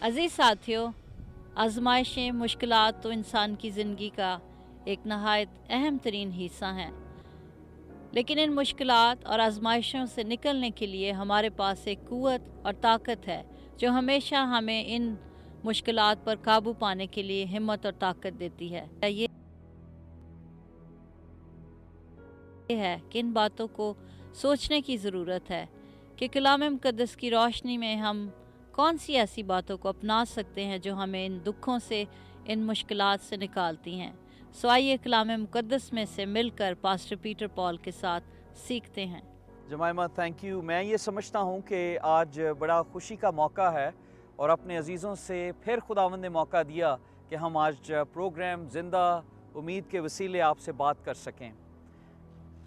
अज़ीज़ साथियों, आजमाइशें मुश्किलात तो इंसान की ज़िंदगी का एक नहायत अहम तरीन हिस्सा हैं। लेकिन इन मुश्किलात और आजमाइशों से निकलने के लिए हमारे पास एक क़ुव्वत और ताकत है जो हमेशा हमें इन मुश्किलात पर काबू पाने के लिए हिम्मत और ताकत देती है। ये है कि इन बातों को सोचने की ज़रूरत है कि कलाम मुक़द्दस की रोशनी में हम कौन सी ऐसी बातों को अपना सकते हैं जो हमें इन दुखों से, इन मुश्किलात से निकालती हैं। सो आइए कलाम मुक़द्दस में से मिलकर पास्टर पीटर पॉल के साथ सीखते हैं। जमाइमा, थैंक यू। मैं ये समझता हूँ कि आज बड़ा खुशी का मौका है और अपने अजीज़ों से फिर खुदावंद ने मौका दिया कि हम आज प्रोग्राम ज़िंदा उम्मीद के वसीले आपसे बात कर सकें।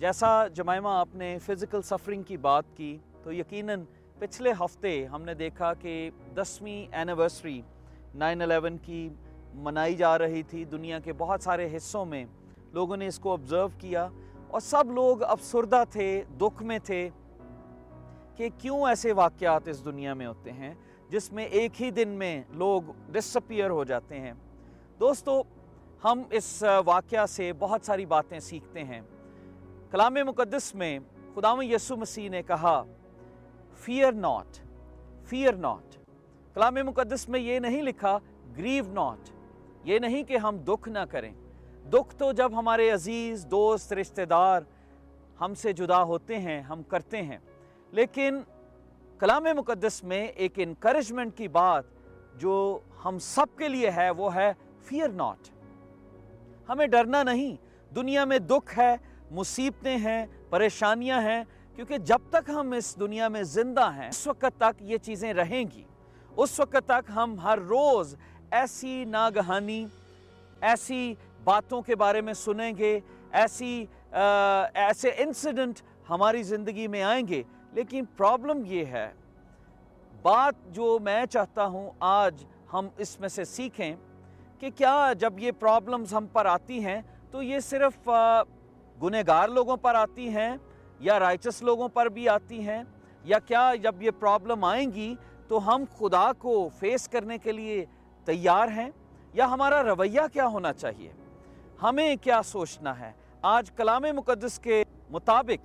जैसा जमाइमा आपने फ़िज़िकल सफ़रिंग की बात की, तो यकीनन पिछले हफ्ते हमने देखा कि 10वीं एनिवर्सरी 9/11 की मनाई जा रही थी। दुनिया के बहुत सारे हिस्सों में लोगों ने इसको ऑब्ज़र्व किया और सब लोग अफसुर्दा थे, दुख में थे कि क्यों ऐसे वाक़यात इस दुनिया में होते हैं जिसमें एक ही दिन में लोग डिसअपीयर हो जाते हैं। दोस्तों, हम इस वाक़या से बहुत सारी बातें सीखते हैं। कलाम मुक़द्दस में खुदावंद यीशु मसीह ने कहा, फियर नॉट, फियर नॉट। कलाम मुक़द्दस में ये नहीं लिखा ग्रीव नॉट, ये नहीं कि हम दुख ना करें। दुख तो जब हमारे अजीज़, दोस्त, रिश्तेदार हमसे जुदा होते हैं हम करते हैं, लेकिन कलाम मुक़द्दस में एक इनकरेजमेंट की बात जो हम सब के लिए है वो है फियर नॉट। हमें डरना नहीं। दुनिया में दुख है, मुसीबतें हैं, परेशानियां हैं, क्योंकि जब तक हम इस दुनिया में जिंदा हैं उस वक्त तक ये चीज़ें रहेंगी। उस वक्त तक हम हर रोज़ ऐसी नागहानी, ऐसी बातों के बारे में सुनेंगे, ऐसे इंसिडेंट हमारी ज़िंदगी में आएंगे। लेकिन प्रॉब्लम ये है, बात जो मैं चाहता हूँ आज हम इसमें से सीखें कि क्या जब ये प्रॉब्लम्स हम पर आती हैं तो ये सिर्फ गुनहगार लोगों पर आती हैं या राइचस लोगों पर भी आती हैं, या क्या जब ये प्रॉब्लम आएंगी तो हम खुदा को फेस करने के लिए तैयार हैं, या हमारा रवैया क्या होना चाहिए, हमें क्या सोचना है। आज कलाम मुक़द्दस के मुताबिक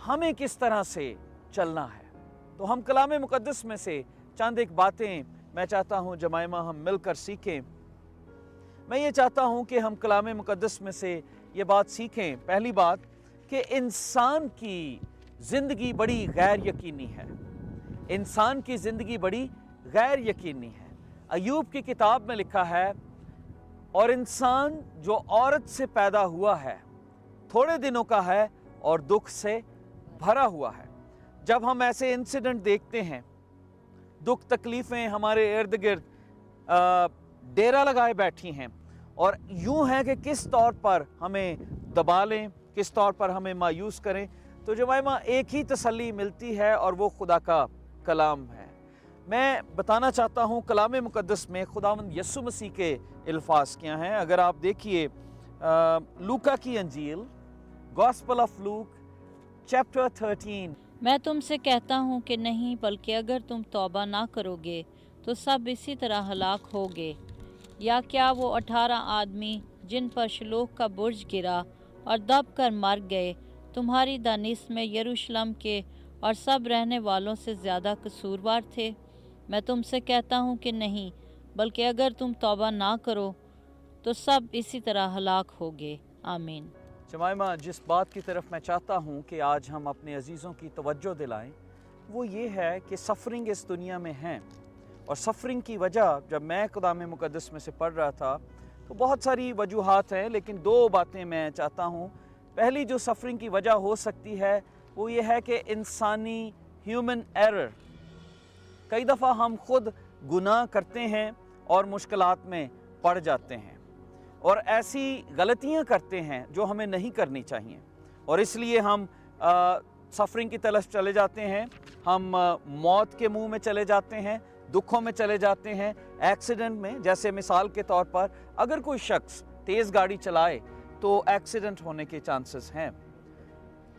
हमें किस तरह से चलना है। तो हम कलाम मुक़द्दस में से चंद एक बातें मैं चाहता हूँ जमाइमा हम मिलकर सीखें। मैं ये चाहता हूँ कि हम कलाम मुक़द्दस में से ये बात सीखें। पहली बात कि इंसान की ज़िंदगी बड़ी गैर यकीनी है। इंसान की ज़िंदगी बड़ी गैर यकीनी है। अय्यूब की किताब में लिखा है, और इंसान जो औरत से पैदा हुआ है थोड़े दिनों का है और दुख से भरा हुआ है। जब हम ऐसे इंसिडेंट देखते हैं, दुख तकलीफ़ें हमारे इर्द गिर्द डेरा लगाए बैठी हैं और यूं है कि किस तौर पर हमें दबा लें, किस तौर पर हमें मायूस करें, तो जमाइमा एक ही तसल्ली मिलती है और वो खुदा का कलाम है। मैं बताना चाहता हूँ कलाम मुक़द्दस में खुदावंद यीशु मसीह के अल्फाज क्या हैं। अगर आप देखिए लूका की अंजील, गॉस्पेल ऑफ लूक चैप्टर 13। मैं तुमसे कहता हूँ कि नहीं, बल्कि अगर तुम तौबा ना करोगे तो सब इसी तरह हलाक होगे। या क्या वो 18 आदमी जिन पर शलोक का बुर्ज गिरा और दब कर मर गए तुम्हारी दानिश में यरूशलेम के और सब रहने वालों से ज़्यादा कसूरवार थे? मैं तुमसे कहता हूँ कि नहीं, बल्कि अगर तुम तौबा ना करो तो सब इसी तरह हलाक होगे। आमीन। जमाइमा, जिस बात की तरफ मैं चाहता हूँ कि आज हम अपने अजीज़ों की तवज्जो दिलाएं, वो ये है कि सफ़रिंग इस दुनिया में है। और सफ़रिंग की वजह, जब मैं कलाम मुक़द्दस में से पढ़ रहा था तो बहुत सारी वजूहात हैं, लेकिन दो बातें मैं चाहता हूँ। पहली जो सफ़रिंग की वजह हो सकती है वो ये है कि इंसानी ह्यूमन एरर। कई दफ़ा हम खुद गुनाह करते हैं और मुश्किलात में पड़ जाते हैं और ऐसी गलतियां करते हैं जो हमें नहीं करनी चाहिए, और इसलिए हम सफ़रिंग की तरफ चले जाते हैं, हम मौत के मुंह में चले जाते हैं, दुखों में चले जाते हैं, एक्सीडेंट में। जैसे मिसाल के तौर पर अगर कोई शख्स तेज़ गाड़ी चलाए तो एक्सीडेंट होने के चांसेस हैं।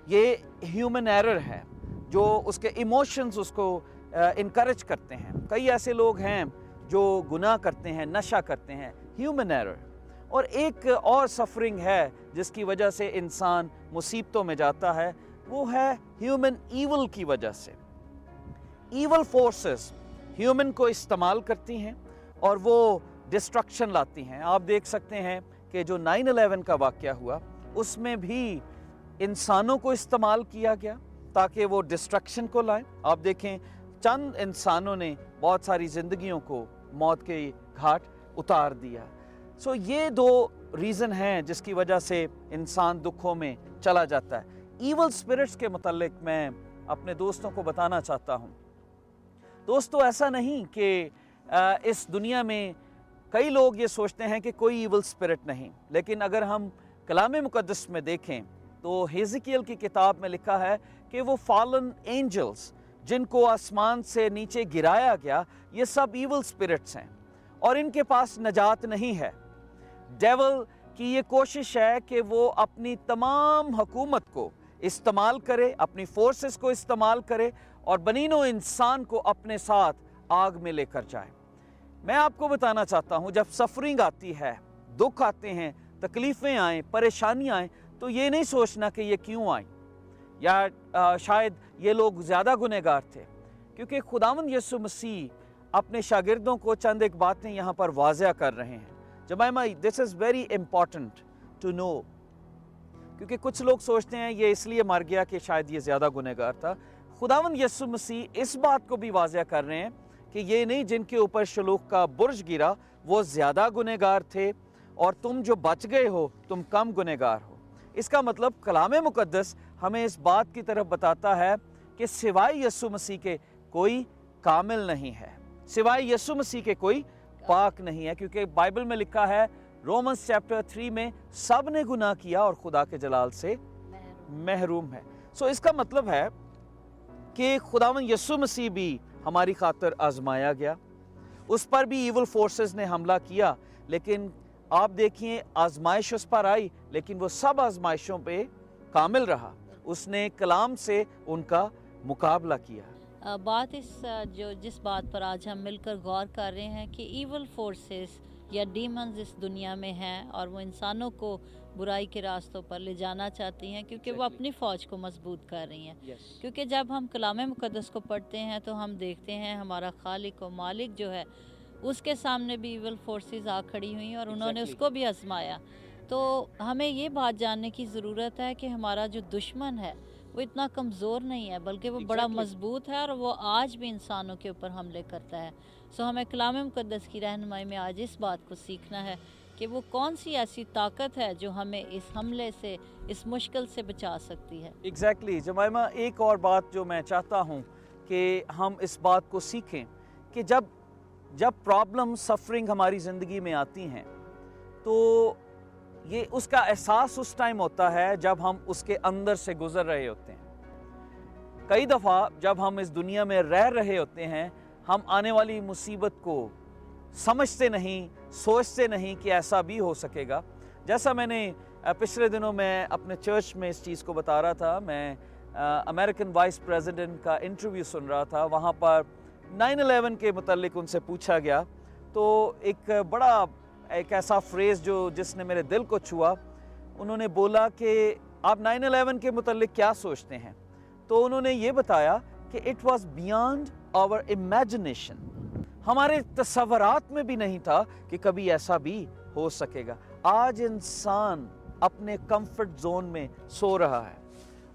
ये ह्यूमन एरर है जो उसके इमोशंस उसको इनकरेज करते हैं। कई ऐसे लोग हैं जो गुनाह करते हैं, नशा करते हैं, ह्यूमन एरर। और एक और सफरिंग है जिसकी वजह से इंसान मुसीबतों में जाता है, वो है ह्यूमन ईवल की वजह से। ईवल फोर्सेस ह्यूमन को इस्तेमाल करती हैं और वो डिस्ट्रक्शन लाती हैं। आप देख सकते हैं कि जो 9/11 का वाक़या हुआ, उसमें भी इंसानों को इस्तेमाल किया गया ताकि वो डिस्ट्रक्शन को लाएं। आप देखें, चंद इंसानों ने बहुत सारी ज़िंदगियों को मौत के घाट उतार दिया। सो ये दो रीज़न हैं जिसकी वजह से इंसान दुखों में चला जाता है। ईवल स्पिरिट्स के मुतालिक मैं अपने दोस्तों को बताना चाहता हूँ। दोस्तों, ऐसा नहीं कि इस दुनिया में कई लोग ये सोचते हैं कि कोई ईवल स्पिरिट नहीं, लेकिन अगर हम कलाम मुक़द्दस में देखें तो हेज़कियल की किताब में लिखा है कि वो फॉलन एंजल्स जिनको आसमान से नीचे गिराया गया, ये सब ईवल स्पिरिट्स हैं और इनके पास नजात नहीं है। डेविल की ये कोशिश है कि वो अपनी तमाम हुकूमत को इस्तेमाल करे, अपनी फोर्सेस को इस्तेमाल करे और बनीनो इंसान को अपने साथ आग में लेकर जाए। मैं आपको बताना चाहता हूँ, जब सफरिंग आती है, दुख आते हैं, तकलीफ़ें आएँ, परेशानियाँ आएँ, तो ये नहीं सोचना कि ये क्यों आई, या शायद ये लोग ज़्यादा गुनहगार थे, क्योंकि खुदावंद यीशु मसीह अपने शागिर्दों को चंद एक बातें यहाँ पर वाज़िया कर रहे हैं। जमाइमा, this is very important to know, क्योंकि कुछ लोग सोचते हैं ये इसलिए मर गया कि शायद ये ज़्यादा गुनहगार था। खुदावंद यीशु मसीह इस बात को भी वाज़िया कर रहे हैं कि ये नहीं जिनके ऊपर शलूक का बुर्ज गिरा वो ज़्यादा गुनहगार थे और तुम जो बच गए हो तुम कम गुनहगार हो। इसका मतलब कलाम मुक़द्दस हमें इस बात की तरफ बताता है कि सिवाय यीशु मसीह के कोई कामिल नहीं है, सिवाय यीशु मसीह के कोई पाक नहीं है, क्योंकि बाइबल में लिखा है रोमन्स चैप्टर 3 में सब ने गुनाह किया और खुदा के जलाल से महरूम है। सो इसका मतलब है कि खुदावंद यीशु मसीह भी हमारी खातिर आजमाया गया, उस पर भी ईवल फोर्सेस ने हमला किया, लेकिन आप देखिए आजमाइश उस पर आई, लेकिन वो सब आजमाइशों पे कामिल रहा, उसने कलाम से उनका मुकाबला किया। बात जिस बात पर आज हम मिलकर गौर कर रहे हैं कि ईवल फोर्सेस या डीमंस इस दुनिया में हैं और वो इंसानों को बुराई के रास्तों पर ले जाना चाहती हैं, क्योंकि वो अपनी फ़ौज को मजबूत कर रही हैं। क्योंकि जब हम कलाम मुक़द्दस को पढ़ते हैं तो हम देखते हैं हमारा खालिक और मालिक जो है उसके सामने भी ईवल फोर्सेस आ खड़ी हुई और उन्होंने उसको भी आजमाया। तो हमें ये बात जानने की ज़रूरत है कि हमारा जो दुश्मन है वो इतना कमज़ोर नहीं है, बल्कि वो बड़ा मजबूत है और वो आज भी इंसानों के ऊपर हमले करता है। सो हमें कलाम मुक़द्दस की रहनुमाई में आज इस बात को सीखना है कि वो कौन सी ऐसी ताकत है जो हमें इस हमले से, इस मुश्किल से बचा सकती है। एग्जैक्टली जमाइमा, एक और बात जो मैं चाहता हूँ कि हम इस बात को सीखें कि जब प्रॉब्लम, सफरिंग हमारी ज़िंदगी में आती हैं तो ये उसका एहसास उस टाइम होता है जब हम उसके अंदर से गुजर रहे होते हैं। कई दफ़ा जब हम इस दुनिया में रह रहे होते हैं, हम आने वाली मुसीबत को समझते नहीं, सोचते नहीं कि ऐसा भी हो सकेगा। जैसा मैंने पिछले दिनों में अपने चर्च में इस चीज़ को बता रहा था, मैं अमेरिकन वाइस प्रेसिडेंट का इंटरव्यू सुन रहा था, वहाँ पर 9/11 के मुतालिक उनसे पूछा गया, तो एक ऐसा फ्रेज़ जिसने मेरे दिल को छुआ। उन्होंने बोला कि आप 9/11 के मुतालिक क्या सोचते हैं? तो उन्होंने ये बताया कि it was beyond our imagination, हमारे तसव्वुरात में भी नहीं था कि कभी ऐसा भी हो सकेगा। आज इंसान अपने कंफर्ट जोन में सो रहा है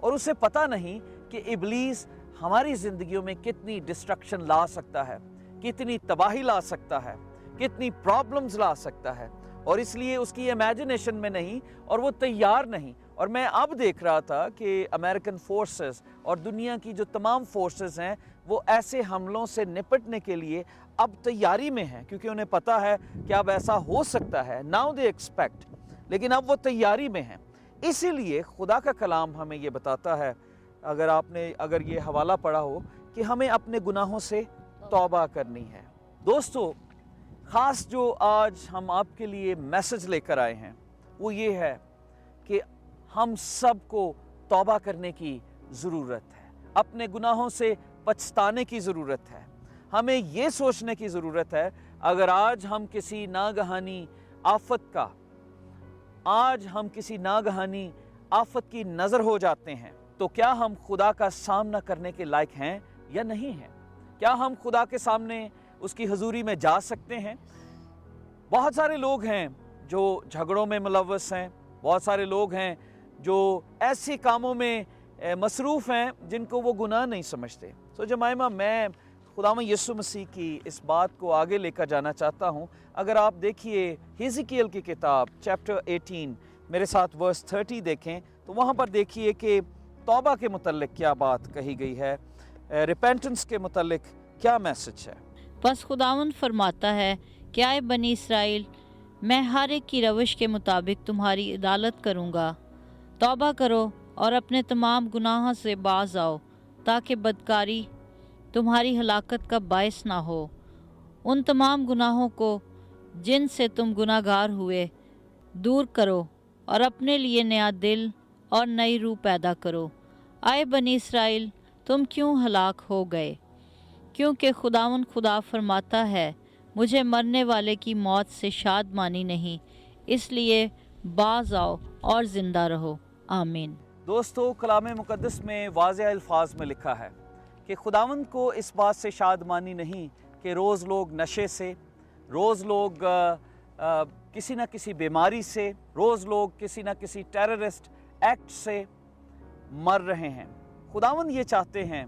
और उसे पता नहीं कि इब्लीस हमारी ज़िंदगियों में कितनी डिस्ट्रक्शन ला सकता है, कितनी तबाही ला सकता है, कितनी प्रॉब्लम्स ला सकता है, और इसलिए उसकी इमेजिनेशन में नहीं और वो तैयार नहीं। और मैं अब देख रहा था कि अमेरिकन फोर्सेस और दुनिया की जो तमाम फोर्सेस हैं वो ऐसे हमलों से निपटने के लिए अब तैयारी में हैं, क्योंकि उन्हें पता है कि अब ऐसा हो सकता है। नाउ दे एक्सपेक्ट, लेकिन अब वो तैयारी में हैं। इसीलिए खुदा का कलाम हमें ये बताता है, अगर ये हवाला पढ़ा हो, कि हमें अपने गुनाहों से तौबा करनी है। दोस्तों, ख़ास जो आज हम आपके लिए मैसेज लेकर आए हैं वो ये है कि हम सबको तौबा करने की ज़रूरत है, अपने गुनाहों से पछताने की ज़रूरत है। हमें ये सोचने की ज़रूरत है, अगर आज हम किसी नागहानी आफत की नज़र हो जाते हैं, तो क्या हम खुदा का सामना करने के लायक हैं या नहीं हैं? क्या हम खुदा के सामने उसकी हजूरी में जा सकते हैं? बहुत सारे लोग हैं जो झगड़ों में मुलव्वस हैं, बहुत सारे लोग हैं जो ऐसे कामों में मसरूफ़ हैं जिनको वो गुनाह नहीं समझते। सो जमाइमा, मैं खुदाम यीशु मसीह की इस बात को आगे लेकर जाना चाहता हूँ। अगर आप देखिए हिजकिय्याल की किताब चैप्टर 18, मेरे साथ वर्स 30 देखें, तो वहाँ पर देखिए कि तौबा के मुतल्लिक क्या बात कही गई है, रिपेंटेंस के मुतल्लिक क्या मैसेज है। बस खुदावंद फरमाता है कि आए बनी इसराइल, मैं हर एक की रविश के मुताबिक तुम्हारी अदालत करूँगा। तौबा करो और अपने तमाम गुनाहों से बाज आओ, ताकि बदकारी तुम्हारी हलाकत का बायस ना हो। उन तमाम गुनाहों को जिनसे तुम गुनाहगार हुए दूर करो और अपने लिए नया दिल और नई रूह पैदा करो। आए बनी इसराइल, तुम क्यों हलाक हो गए? क्योंकि खुदावंद खुदा फरमाता है, मुझे मरने वाले की मौत से शाद मानी नहीं, इसलिए बाज आओ और ज़िंदा रहो। आमीन। दोस्तों, कलाम मुक़द्दस में वाज़ेह अल्फाज में लिखा है कि खुदावंद को इस बात से शादमानी नहीं कि रोज़ लोग नशे से, रोज़ लोग किसी न किसी बीमारी से, रोज़ लोग किसी न किसी टेररिस्ट एक्ट से मर रहे हैं। खुदावंद ये चाहते हैं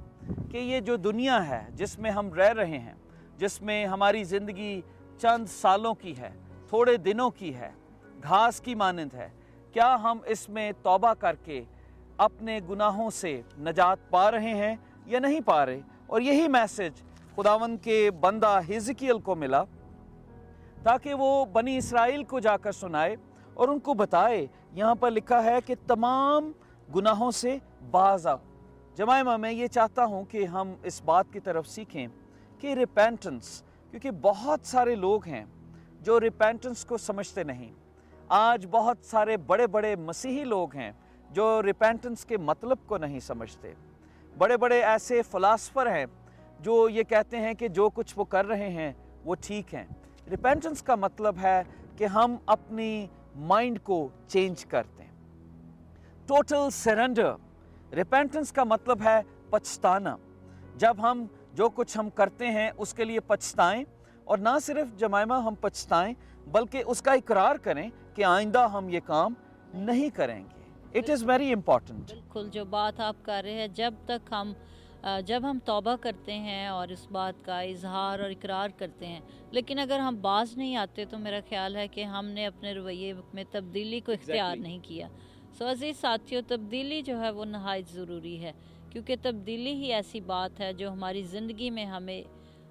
कि ये जो दुनिया है जिसमें हम रह रहे हैं, जिसमें हमारी ज़िंदगी चंद सालों की है, थोड़े दिनों की है, घास की मानंद है, क्या हम इसमें तौबा करके अपने गुनाहों से नजात पा रहे हैं या नहीं पा रहे? और यही मैसेज खुदावंद के बंदा हिजकिय्याल को मिला, ताकि वो बनी इसराइल को जाकर सुनाए और उनको बताए। यहाँ पर लिखा है कि तमाम गुनाहों से बाज आओ। जमाइमा, मैं ये चाहता हूँ कि हम इस बात की तरफ सीखें कि रिपेंटेंस, क्योंकि बहुत सारे लोग हैं जो रिपेंटेंस को समझते नहीं। आज बहुत सारे बड़े बड़े मसीही लोग हैं जो रिपेंटेंस के मतलब को नहीं समझते। बड़े बड़े ऐसे फ़िलासफ़र हैं जो ये कहते हैं कि जो कुछ वो कर रहे हैं वो ठीक हैं। रिपेंटेंस का मतलब है कि हम अपनी माइंड को चेंज करते हैं, टोटल सरेंडर। रिपेंटेंस का मतलब है पछताना। जब हम जो कुछ हम करते हैं उसके लिए पछताएं, और ना सिर्फ जमाइमा हम पछताएं बल्कि उसका इकरार करें कि आइंदा हम ये काम नहीं करेंगे। It is very important. बिल्कुल, जो बात आप कर रहे हैं, जब हम तौबा करते हैं और इस बात का इजहार और इकरार करते हैं, लेकिन अगर हम बाज नहीं आते तो मेरा ख्याल है कि हमने अपने रवैये में तब्दीली को इख्तियार नहीं किया। सो अज़ीज़ साथियों, तब्दीली जो है वो नहायत ज़रूरी है, क्योंकि तब्दीली ही ऐसी बात है जो हमारी ज़िंदगी में हमें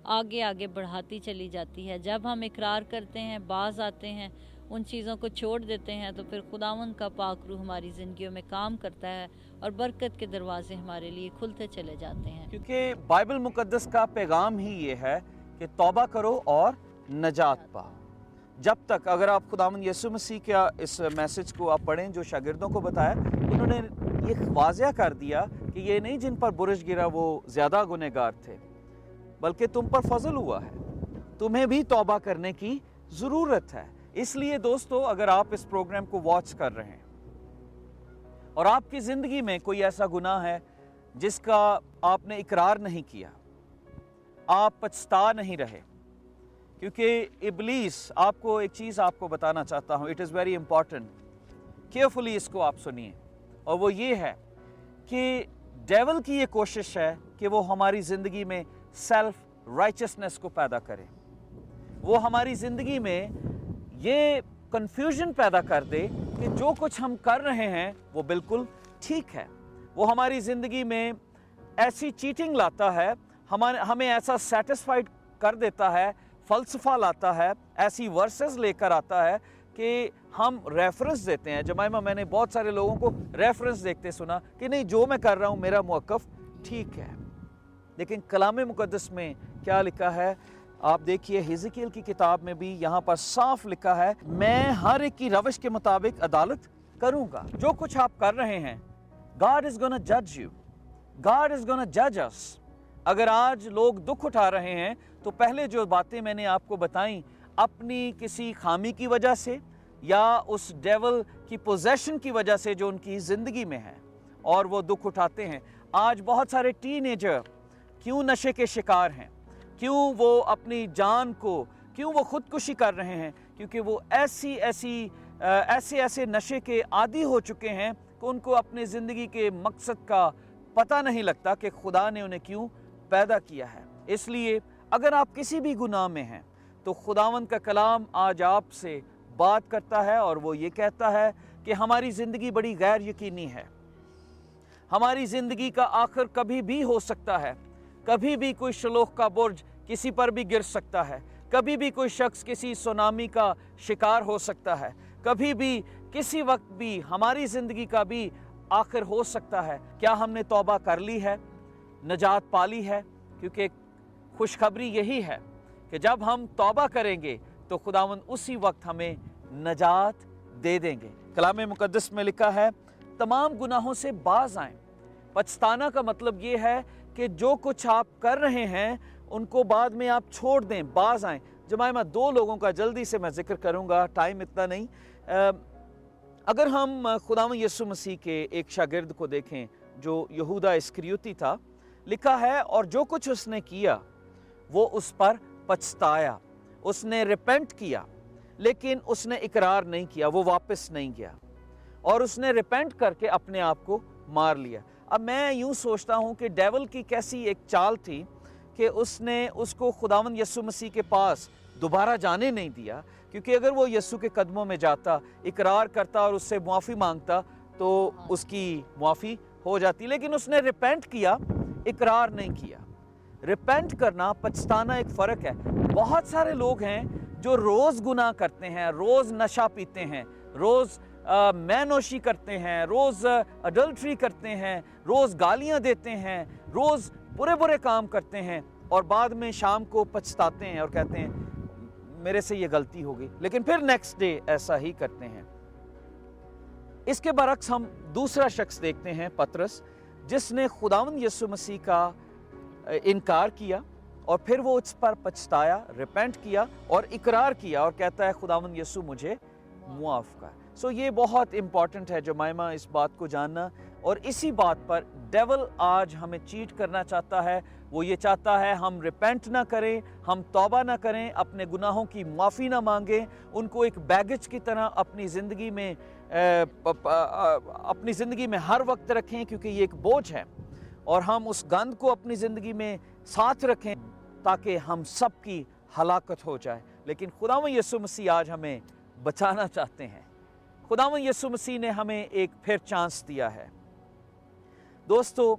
आगे आगे बढ़ाती चली जाती है। जब हम इकरार करते हैं, बाज आते हैं, उन चीज़ों को छोड़ देते हैं, तो फिर खुदावंद का पाक रूह हमारी ज़िंदगियों में काम करता है और बरकत के दरवाजे हमारे लिए खुलते चले जाते हैं। क्योंकि बाइबल मुकद्दस का पैगाम ही ये है कि तौबा करो और नजात पाओ। जब तक, अगर आप खुदावंद यीशु मसीह का इस मैसेज को आप पढ़ें जो शागिर्दों को बताया, उन्होंने ये वाज़िया कर दिया कि ये नहीं जिन पर बुरश गिरा वो ज़्यादा गुनहगार थे, बल्कि तुम पर फजल हुआ है, तुम्हें भी तौबा करने की ज़रूरत है। इसलिए दोस्तों, अगर आप इस प्रोग्राम को वॉच कर रहे हैं और आपकी ज़िंदगी में कोई ऐसा गुनाह है जिसका आपने इकरार नहीं किया, आप पछता नहीं रहे, क्योंकि इब्लीस, आपको एक चीज़ आपको बताना चाहता हूँ, it is very important, carefully इसको आप सुनिए, और वो ये है कि डेविल की ये कोशिश है कि वो हमारी ज़िंदगी में सेल्फ राइचसनेस को पैदा करे। वो हमारी ज़िंदगी में ये कन्फ्यूजन पैदा कर दे कि जो कुछ हम कर रहे हैं वो बिल्कुल ठीक है। वो हमारी ज़िंदगी में ऐसी चीटिंग लाता है, हमें ऐसा सेटिस्फाइड कर देता है, फ़लसफ़ा लाता है, ऐसी वर्सेस लेकर आता है कि हम रेफरेंस देते हैं। जमाइमा, मैंने बहुत सारे लोगों को रेफरेंस देखते सुना कि नहीं, जो मैं कर रहा हूँ मेरा मौक़िफ़ ठीक है। लेकिन कलाम मुक़द्दस में क्या लिखा है? आप देखिए, हिजकिय्याल की किताब में भी यहाँ पर साफ लिखा है, मैं हर एक की रविश के मुताबिक अदालत करूँगा। जो कुछ आप कर रहे हैं, God is gonna judge you. God is gonna judge us. अगर आज लोग दुख उठा रहे हैं तो पहले जो बातें मैंने आपको बताई अपनी किसी खामी की वजह से या उस डेविल की पोजेशन की वजह से जो उनकी ज़िंदगी में है और वो दुख उठाते हैं। आज बहुत सारे टीनेजर क्यों नशे के शिकार हैं, क्यों वो अपनी जान को, क्यों वो खुदकुशी कर रहे हैं? क्योंकि वो ऐसे नशे के आदी हो चुके हैं कि उनको अपनी ज़िंदगी के मकसद का पता नहीं लगता कि खुदा ने उन्हें क्यों पैदा किया है। इसलिए अगर आप किसी भी गुनाह में हैं तो खुदावंद का कलाम आज आपसे बात करता है और वो ये कहता है कि हमारी ज़िंदगी बड़ी गैर यकीनी है। हमारी ज़िंदगी का आखिर कभी भी हो सकता है। कभी भी कोई शलोख का बुर्ज किसी पर भी गिर सकता है। कभी भी कोई शख्स किसी सुनामी का शिकार हो सकता है। कभी भी किसी वक्त भी हमारी ज़िंदगी का भी आखिर हो सकता है। क्या हमने तौबा कर ली है, नजात पाली है? क्योंकि खुशखबरी यही है कि जब हम तौबा करेंगे तो खुदावंद उसी वक्त हमें नजात दे देंगे। कलाम मुकद्दस में लिखा है तमाम गुनाहों से बाज आएं। पछताना का मतलब ये है कि जो कुछ आप कर रहे हैं उनको बाद में आप छोड़ दें, बाज आएं। जमाइमा 2 लोगों का जल्दी से मैं जिक्र करूंगा, टाइम इतना नहीं। अगर हम खुदावंद यीशु मसीह के एक शागिर्द को देखें जो यहूदा इस्करियोती था, लिखा है और जो कुछ उसने किया वो उस पर पछताया। उसने रिपेंट किया लेकिन उसने इकरार नहीं किया, वो वापस नहीं गया और उसने रिपेंट करके अपने आप को मार लिया। अब मैं यूं सोचता हूं कि डेविल की कैसी एक चाल थी कि उसने उसको खुदावंद यीशु मसीह के पास दोबारा जाने नहीं दिया, क्योंकि अगर वो यीशु के कदमों में जाता, इकरार करता और उससे मुआफ़ी मांगता तो उसकी मुआफ़ी हो जाती। लेकिन उसने रिपेंट किया, इकरार नहीं किया। रिपेंट करना, पछताना एक फ़र्क है। बहुत सारे लोग हैं जो रोज़ गुनाह करते हैं, रोज़ नशा पीते हैं, रोज़ मैनोशी करते हैं, रोज़ अडल्ट्री करते हैं, रोज़ गालियां देते हैं, रोज़ बुरे बुरे काम करते हैं और बाद में शाम को पछताते हैं और कहते हैं मेरे से ये गलती हो गई, लेकिन फिर नेक्स्ट डे ऐसा ही करते हैं। इसके बरक्स हम दूसरा शख्स देखते हैं, पतरस, जिसने खुदावंद यीशु मसीह का इनकार किया और फिर वो उस पर पछताया, रिपेंट किया और इकरार किया और कहता है खुदावंद यीशु मुझे मुआफ़ कर। सो ये बहुत इंपॉर्टेंट है जमाइमा इस बात को जानना। और इसी बात पर डेविल आज हमें चीट करना चाहता है। वो ये चाहता है हम रिपेंट ना करें, हम तौबा ना करें, अपने गुनाहों की माफ़ी ना मांगें, उनको एक बैगेज की तरह अपनी ज़िंदगी में हर वक्त रखें, क्योंकि ये एक बोझ है और हम उस गंद को अपनी ज़िंदगी में साथ रखें ताकि हम सब की हलाकत हो जाए। लेकिन खुदावंद यीशु मसीह आज हमें बचाना चाहते हैं। खुदावंद यीशु मसीह ने हमें एक फिर चांस दिया है। दोस्तों,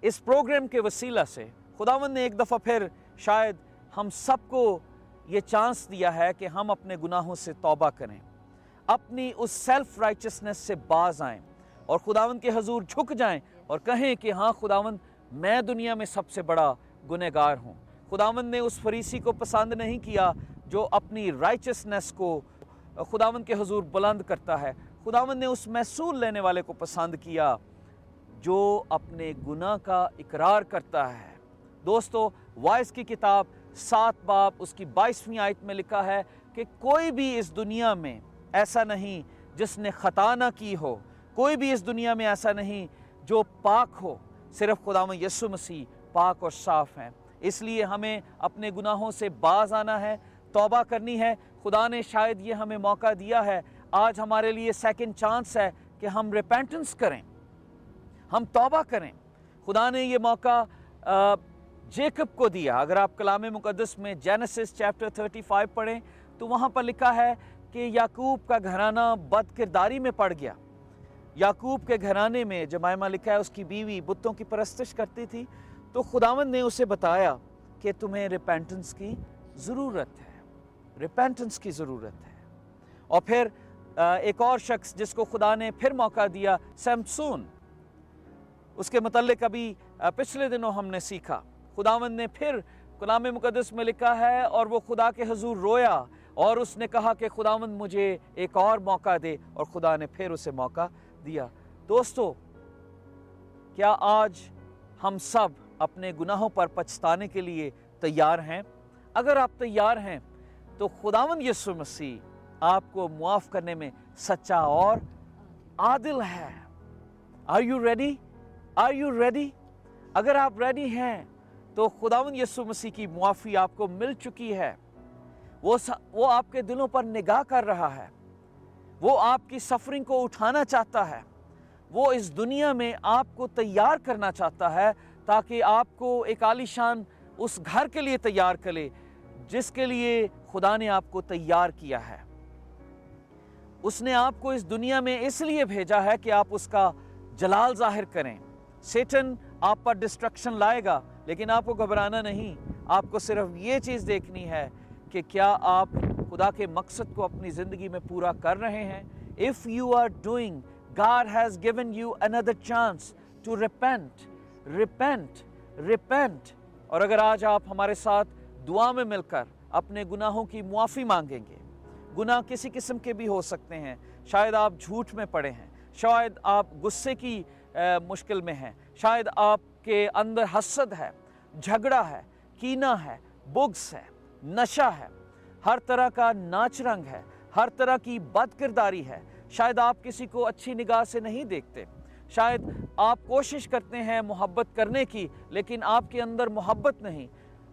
इस प्रोग्राम के वसीला से खुदावंद ने एक दफ़ा फिर शायद हम सबको ये चांस दिया है कि हम अपने गुनाहों से तौबा करें, अपनी उस सेल्फ राइचसनेस से बाज आएं और खुदावंद के हजूर झुक जाएं और कहें कि हाँ खुदावंद, मैं दुनिया में सबसे बड़ा गुनहगार हूँ। खुदावंद ने उस फरीसी को पसंद नहीं किया जो अपनी राइचसनेस को खुदावंद के हजूर बुलंद करता है। खुदावंद ने उस महसूल लेने वाले को पसंद किया जो अपने गुनाह का इकरार करता है। दोस्तों, वाइस की किताब 7 बाब उसकी 22वीं आयत में लिखा है कि कोई भी इस दुनिया में ऐसा नहीं जिसने खता ना की हो, कोई भी इस दुनिया में ऐसा नहीं जो पाक हो, सिर्फ खुदावंद यीशु मसीह पाक और साफ हैं। इसलिए हमें अपने गुनाहों से बाज आना है, तौबा करनी है। खुदा ने शायद ये हमें मौका दिया है, आज हमारे लिए सेकंड चांस है कि हम रिपेंटेंस करें, हम तौबा करें। खुदा ने ये मौका जेकब को दिया। अगर आप कलाम मुकद्दस में जेनेसिस चैप्टर 35 पढ़ें तो वहाँ पर लिखा है कि याकूब का घराना बदकिरदारी में पड़ गया। याकूब के घराने में जमाइमा लिखा है उसकी बीवी बुतों की परस्तिश करती थी, तो खुदावंद ने उसे बताया कि तुम्हें रिपेंटेंस की ज़रूरत है, रिपेंटेंस की ज़रूरत है। और फिर एक और शख्स जिसको खुदा ने फिर मौका दिया, सैमसून, उसके मतलब अभी पिछले दिनों हमने सीखा। खुदावंद ने फिर कलाम मुकद्दस में लिखा है और वो खुदा के हजूर रोया और उसने कहा कि खुदावंद मुझे एक और मौका दे, और खुदा ने फिर उसे मौका दिया। दोस्तों, क्या आज हम सब अपने गुनाहों पर पछताने के लिए तैयार हैं? अगर आप तैयार हैं तो खुदावंद यीशु मसीह आपको मुआफ करने में सच्चा और आदिल है। Are you ready? Are you ready? अगर आप रेडी हैं तो खुदावंद यीशु मसीह की मुआफ़ी आपको मिल चुकी है। वो आपके दिलों पर निगाह कर रहा है। वो आपकी सफरिंग को उठाना चाहता है। वो इस दुनिया में आपको तैयार करना चाहता है ताकि आपको एक आलीशान उस घर के लिए तैयार करे जिसके लिए खुदा ने आपको तैयार किया है। उसने आपको इस दुनिया में इसलिए भेजा है कि आप उसका जलाल जाहिर करें। सेटन आप पर डिस्ट्रक्शन लाएगा, लेकिन आपको घबराना नहीं। आपको सिर्फ ये चीज़ देखनी है कि क्या आप खुदा के मकसद को अपनी ज़िंदगी में पूरा कर रहे हैं। If you are doing, God has given you another chance to repent, repent, repent। और अगर आज आप हमारे साथ दुआ में मिलकर अपने गुनाहों की मुआफ़ी मांगेंगे, गुनाह किसी किस्म के भी हो सकते हैं। शायद आप झूठ में पड़े हैं, शायद आप गुस्से की मुश्किल में हैं, शायद आपके अंदर हसद है, झगड़ा है, कीना है, बुग़्ज़ है, नशा है, हर तरह का नाच रंग है, हर तरह की बदकिरदारी है। शायद आप किसी को अच्छी निगाह से नहीं देखते। शायद आप कोशिश करते हैं मोहब्बत करने की, लेकिन आपके अंदर मोहब्बत नहीं।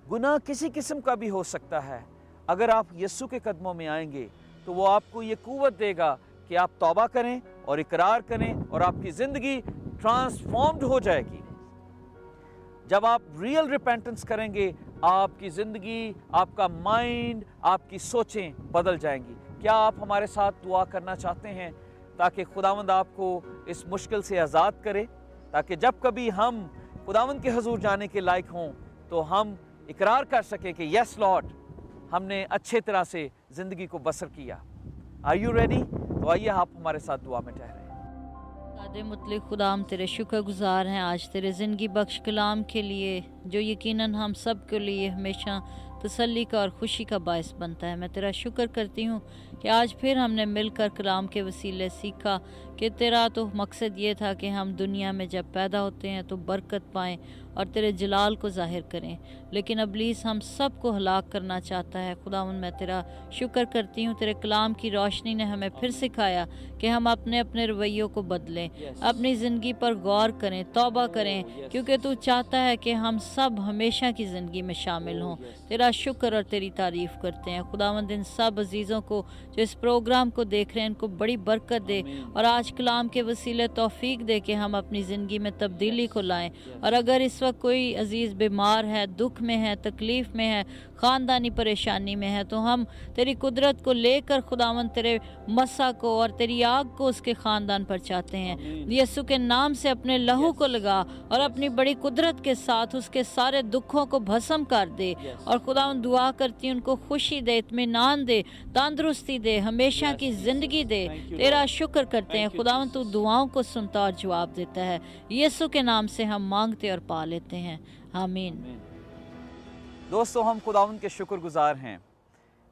गुनाह किसी किस्म का भी हो सकता है। अगर आप यीशु के कदमों में आएंगे तो वो आपको ये कुव्वत देगा कि आप तौबा करें और इकरार करें और आपकी ज़िंदगी ट्रांसफॉर्म्ड हो जाएगी। जब आप रियल रिपेंटेंस करेंगे, आपकी ज़िंदगी, आपका माइंड, आपकी सोचें बदल जाएंगी। क्या आप हमारे साथ दुआ करना चाहते हैं ताकि खुदावंद आपको इस मुश्किल से आज़ाद करे, ताकि जब कभी हम खुदावंद के हुजूर जाने के लायक हों तो हम इकरार कर सकें कि यस लॉर्ड, हमने अच्छे तरह से ज़िंदगी को बसर किया। Are you ready? तो आइए आप हमारे साथ दुआ में ठहरें। खुदा मुतलिक खुदा, हम तेरे शुक्रगुज़ार हैं आज तेरे ज़िंदगी बख्श कलाम के लिए, जो यकीनन हम सब के लिए हमेशा तसल्ली का और ख़ुशी का बायस बनता है। मैं तेरा शुक्र करती हूँ कि आज फिर हमने मिलकर कलाम के वसीले सीखा कि तेरा तो मकसद ये था कि हम दुनिया में जब पैदा होते हैं तो बरकत पाएँ और तेरे जलाल को ज़ाहिर करें, लेकिन इब्लीस हम सब को हलाक करना चाहता है। खुदावंद, मैं तेरा शुक्र करती हूँ, तेरे कलाम की रोशनी ने हमें फिर सिखाया कि हम अपने अपने रवैयों को बदलें, अपनी ज़िंदगी पर गौर करें, तौबा करें, क्योंकि तू चाहता है कि हम सब हमेशा की ज़िंदगी में शामिल हों। तेरा शुक्र और तेरी तारीफ़ करते हैं। खुदावंद, इन सब अजीज़ों को जो इस प्रोग्राम को देख रहे हैं, इनको बड़ी बरकत दे और आज कलाम के वसीले तौफीक दे कि हम अपनी ज़िंदगी में तब्दीली को लाएं। और अगर इस वक्त कोई अजीज़ बीमार है, दुख में है, तकलीफ़ में है, ख़ानदानी परेशानी में है, तो हम तेरी कुदरत को लेकर खुदावंद तेरे मसा को और तेरी आग को उसके ख़ानदान पर चाहते हैं। यीशु के नाम से अपने लहू को लगा और अपनी बड़ी कुदरत के साथ उसके सारे दुखों को भस्म कर दे। और खुदावंद, दुआ करती उनको खुशी दे, इत्मीनान दे, तंदुरुस्ती दे, हमेशा की ज़िंदगी दे। तेरा शुक्र करते हैं खुदावंद, तू दुआओं को सुनता और जवाब देता है। यीशु के नाम से हम मांगते और पा लेते हैं, आमीन। दोस्तों, हम खुदावंद के शुक्रगुजार हैं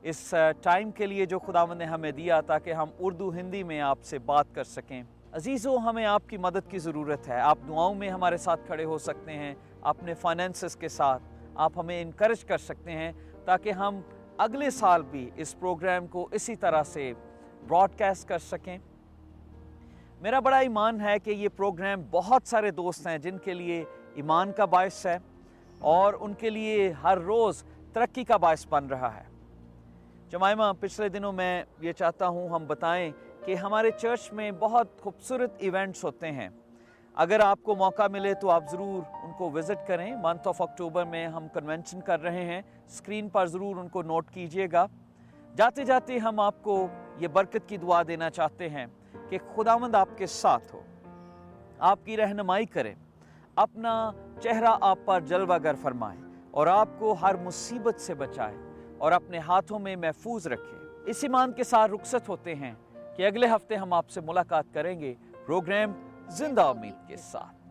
इस टाइम के लिए जो खुदावंद ने हमें दिया ताकि हम उर्दू हिंदी में आपसे बात कर सकें। अजीज़ों, हमें आपकी मदद की ज़रूरत है। आप दुआओं में हमारे साथ खड़े हो सकते हैं, अपने फाइनेंसेस के साथ आप हमें इनकरेज कर सकते हैं ताकि हम अगले साल भी इस प्रोग्राम को इसी तरह से ब्रॉडकास्ट कर सकें। मेरा बड़ा ईमान है कि ये प्रोग्राम बहुत सारे दोस्त हैं जिनके लिए ईमान का बायस है और उनके लिए हर रोज़ तरक्की का बायस बन रहा है। जमाइमा, पिछले दिनों मैं ये चाहता हूँ हम बताएं कि हमारे चर्च में बहुत खूबसूरत इवेंट्स होते हैं। अगर आपको मौका मिले तो आप ज़रूर उनको विज़िट करें। मंथ ऑफ अक्टूबर में हम कन्वेंशन कर रहे हैं, स्क्रीन पर ज़रूर उनको नोट कीजिएगा। जाते जाते हम आपको ये बरकत की दुआ देना चाहते हैं कि खुदावंद आपके साथ हो, आपकी रहनुमाई करे, अपना चेहरा आप पर जलवागर फरमाए और आपको हर मुसीबत से बचाए और अपने हाथों में महफूज रखे। इस ईमान के साथ रुखसत होते हैं कि अगले हफ्ते हम आपसे मुलाकात करेंगे प्रोग्राम जिंदा उम्मीद के साथ।